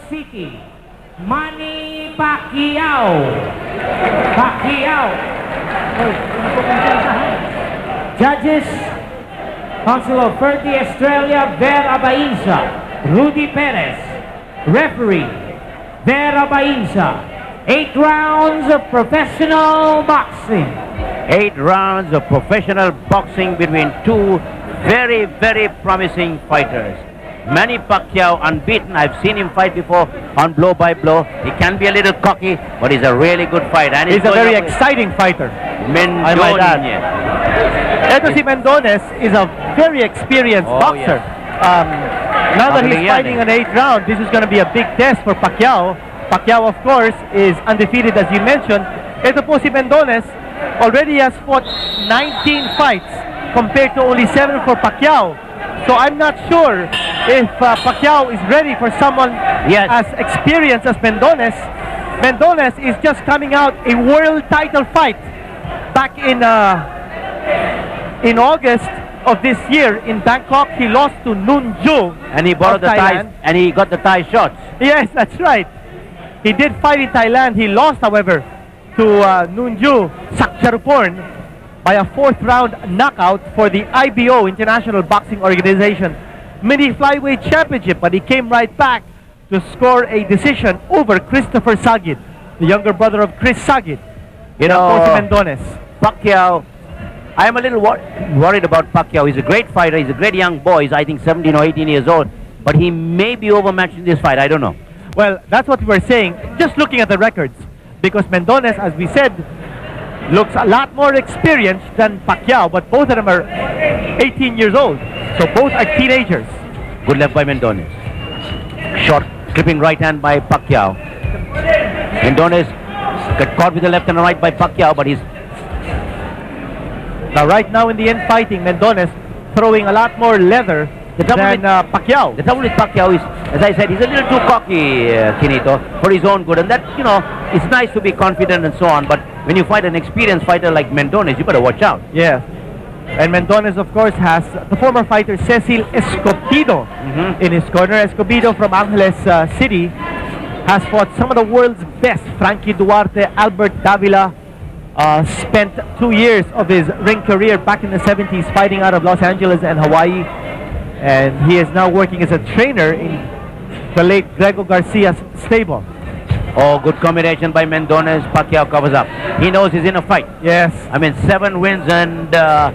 City, Manny Pacquiao. Judges, Council of Ferti Australia, Vera Bainza, Rudy Perez. Referee, Vera Bainza. 8 rounds of professional boxing. 8 rounds of professional boxing between two very, very promising fighters. Manny Pacquiao, unbeaten. I've seen him fight before on blow by blow. He can be a little cocky, but he's a really good fighter. And he's a very exciting fighter. Mendonez. Renato Mendonez is a very experienced boxer. Yes. Now that he's fighting an 8th round, this is going to be a big test for Pacquiao. Pacquiao, of course, is undefeated, as you mentioned. Ito po si Mendonez already has fought 19 fights compared to only 7 for Pacquiao. So I'm not sure if Pacquiao is ready for someone as experienced as Mendonez. Mendonez is just coming out a world title fight back in August of this year in Bangkok. He lost to Noon Ju, and he borrowed the Thai, and he got the Thai shots. Yes, that's right. He did fight in Thailand. He lost, however, to Noon Ju Sakcharuporn by a 4th round knockout for the IBO, International Boxing Organization, Mini Flyweight Championship, but he came right back to score a decision over Christopher Sagid, the younger brother of Chris Sagid. You know, Mendonez. Pacquiao, I am a little worried about Pacquiao. He's a great fighter. He's a great young boy. He's, I think, 17 or 18 years old, but he may be overmatched in this fight. I don't know. Well, that's what we were saying, just looking at the records, because Mendonez, as we said, looks a lot more experienced than Pacquiao, but both of them are 18 years old, so both are teenagers. Good left by Mendonez. Short, clipping right hand by Pacquiao. Mendonez got caught with the left and the right by Pacquiao, but he's... Now, right now in the end fighting, Mendonez throwing a lot more leather than Pacquiao. The trouble with Pacquiao is, as I said, he's a little too cocky, Kinito, for his own good. And that, you know, it's nice to be confident and so on. But when you fight an experienced fighter like Mendonez, you better watch out. Yeah. And Mendonez, of course, has the former fighter Cecil Escobedo in his corner. Escobedo from Angeles City has fought some of the world's best. Frankie Duarte, Albert Davila, spent 2 years of his ring career back in the 70s fighting out of Los Angeles and Hawaii. And he is now working as a trainer in the late Grego Garcia's stable. Oh, good combination by Mendonez. Pacquiao covers up. He knows he's in a fight. Yes. I mean, 7 wins and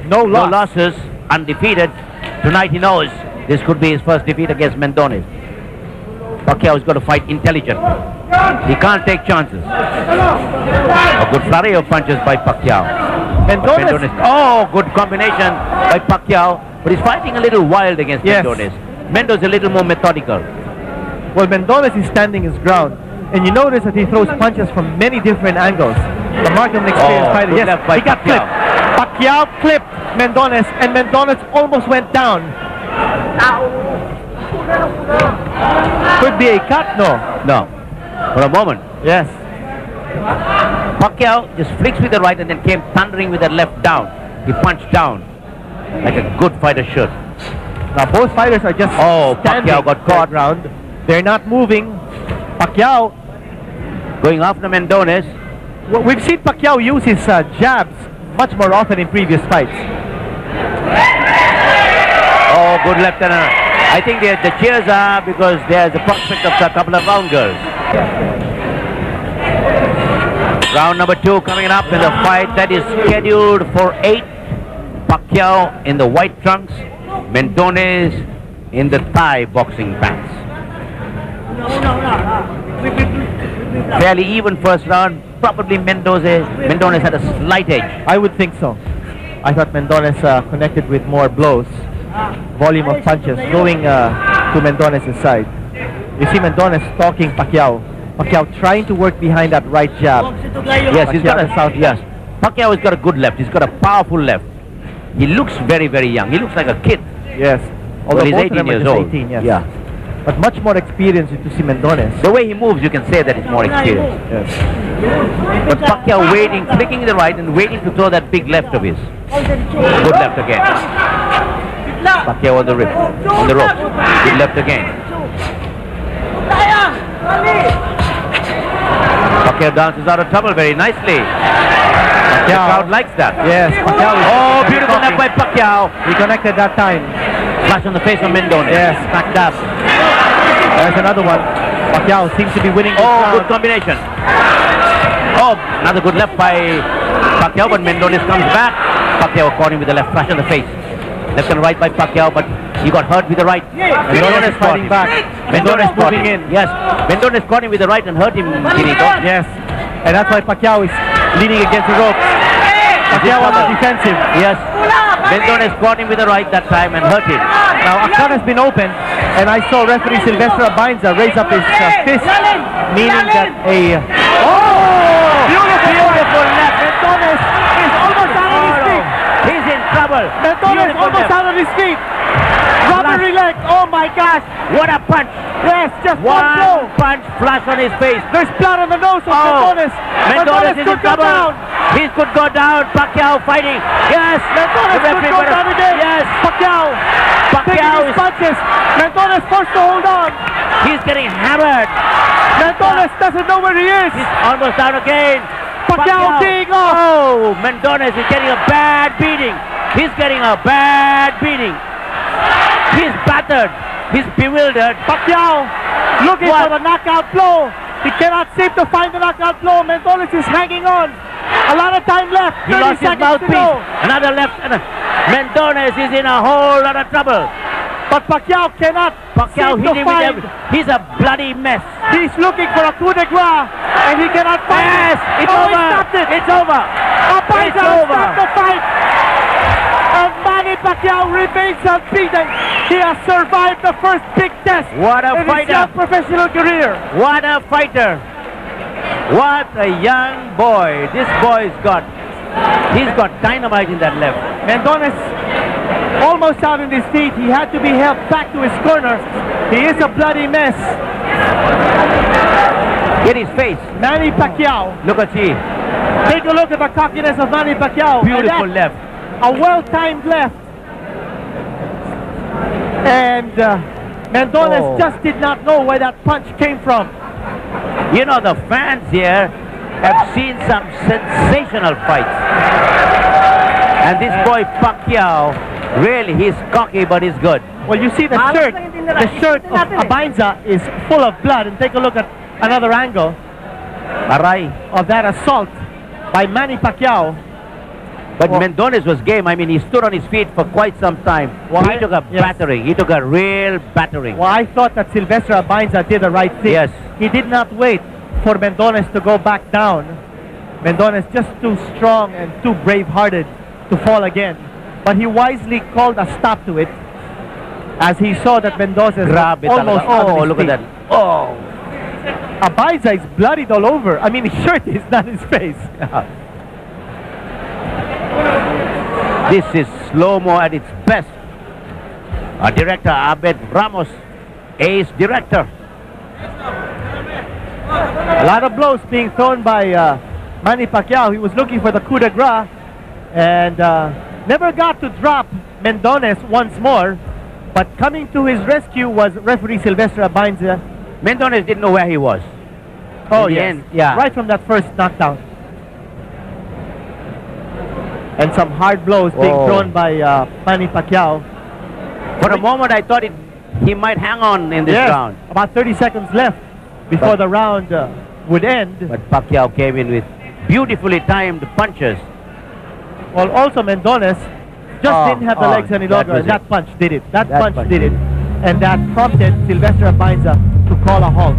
no losses, undefeated. Tonight he knows this could be his first defeat against Mendonez. Pacquiao's got to fight intelligent. He can't take chances. A good flurry of punches by Pacquiao. Mendonez. Oh, good combination by Pacquiao. But he's fighting a little wild against Mendonez. Mendonez a little more methodical. Well, Mendonez is standing his ground. And you notice that he throws punches from many different angles. The mark of an experienced fighter. Yes, he got clipped. Pacquiao clipped Mendonez, and Mendonez almost went down. Could be a cut, no? No. For a moment. Yes. Pacquiao just flicks with the right and then came thundering with the left down. He punched down like a good fighter should. Now both fighters are just standing. Pacquiao got caught. Round. They're not moving. Pacquiao going after Mendonez. Well, we've seen Pacquiao use his jabs much more often in previous fights. Oh, good left hand. I think the cheers are because there's a prospect of a couple of round girls. Round number 2 coming up in the fight that is scheduled for 8. Pacquiao in the white trunks, Mendonez in the Thai boxing pants. Fairly even first round. Probably Mendonez had a slight edge. I would think so. I thought Mendonez connected with more blows, volume of punches, going to Mendonez's side. You see Mendonez stalking Pacquiao. Pacquiao trying to work behind that right jab. Yes, he's got a Pacquiao has got a good left. He's got a powerful left. He looks very, very young. He looks like a kid. Yes. Although he's 18 years old. 18, yes. Yeah. But much more experienced to see Mendonez. The way he moves, you can say that he's more experienced. Yes. But Pacquiao waiting, flicking the right and waiting to throw that big left of his. Good left again. Pacquiao on the ropes. Good left again. Pacquiao dances out of trouble very nicely. The crowd likes that. Yes, Pacquiao is Oh, beautiful left by Pacquiao. He connected that time. Flash on the face of Mendonez. Yes, back dab. There's another one. Pacquiao seems to be winning this round. Good combination. Oh, another good left by Pacquiao, but Mendonez comes back. Pacquiao caught him with the left, flash on the face. Left and right by Pacquiao, but he got hurt with the right. Mendonez fighting back. Mendonez moving in. Yes, Mendonez caught him with the right and hurt him, Renato. Yes, and that's why Pacquiao is leaning against the ropes. Pacquiao on the defensive. Yes, Mendonez caught him with the right that time and hurt him. Now, a cut has been opened, and I saw referee Silvestre Abainza raise up his fist, meaning that a... Beautiful left. Mendonez is almost out of his feet. He's in trouble. Mendonez almost out of his feet. Rubbery leg. Oh my gosh. What a punch. Yes, just one blow. Punch, flash on his face. There's blood on the nose of Mendonez. Mendonez is in trouble. Down. He could go down. Pacquiao fighting. Yes. Mendonez could go down again. Yes. Pacquiao taking his punches. Mendonez forced to hold on. He's getting hammered. Mendonez doesn't know where he is. He's almost down again. Pacquiao teeing off. Oh, Mendonez is getting a bad beating. He's getting a bad beating. He's battered. He's bewildered. Pacquiao looking for the knockout blow. He cannot seem to find the knockout blow. Mendonez is hanging on. A lot of time left. He lost his mouthpiece. Another left. Mendonez is in a whole lot of trouble. But Pacquiao cannot Pacquiao hit him with everything. He's a bloody mess. He's looking for a coup de grace, and he cannot find it. It's over. He stopped it. It's over. Abainza stopped the fight. And Manny Pacquiao remains unbeaten. He has survived the first big test What a in fighter. his young professional career. What a fighter. What a young boy. This boy's got, he's got dynamite in that left. Mendonez almost out on his feet. He had to be helped back to his corner. He is a bloody mess. Hit his face. Manny Pacquiao. Look at he. Take a look at the cockiness of Manny Pacquiao. Beautiful left. A well-timed left. And Mendonez just did not know where that punch came from. You know, the fans here have seen some sensational fights. And this boy Pacquiao, really, he's cocky, but he's good. Well, you see the shirt of Abainza is full of blood. And take a look at another angle of that assault by Manny Pacquiao. But Mendonez was game. I mean, he stood on his feet for quite some time. He took a battering. He took a real battering. Well, I thought that Silvestre Abainza did the right thing. Yes. He did not wait for Mendonez to go back down. Mendonez just too strong and too brave-hearted to fall again. But he wisely called a stop to it as he saw that Mendonez Grabe almost oh, look at that. Oh. Abainza is bloodied all over. I mean, his shirt is not his face. This is slow-mo at its best. Director Abed Ramos, ace director. A lot of blows being thrown by Manny Pacquiao. He was looking for the coup de grace and never got to drop Mendonez once more. But coming to his rescue was referee Silvestre Abainza. Mendonez didn't know where he was. Oh, yes. Yeah. Right from that first knockdown. And some hard blows being thrown by Manny Pacquiao. For a moment, I thought he might hang on in this round. About 30 seconds left before the round would end. But Pacquiao came in with beautifully timed punches. Well, also Mendonez just didn't have the legs any longer. And that punch did it. That punch did it. And that prompted Silvestre Abainza to call a halt.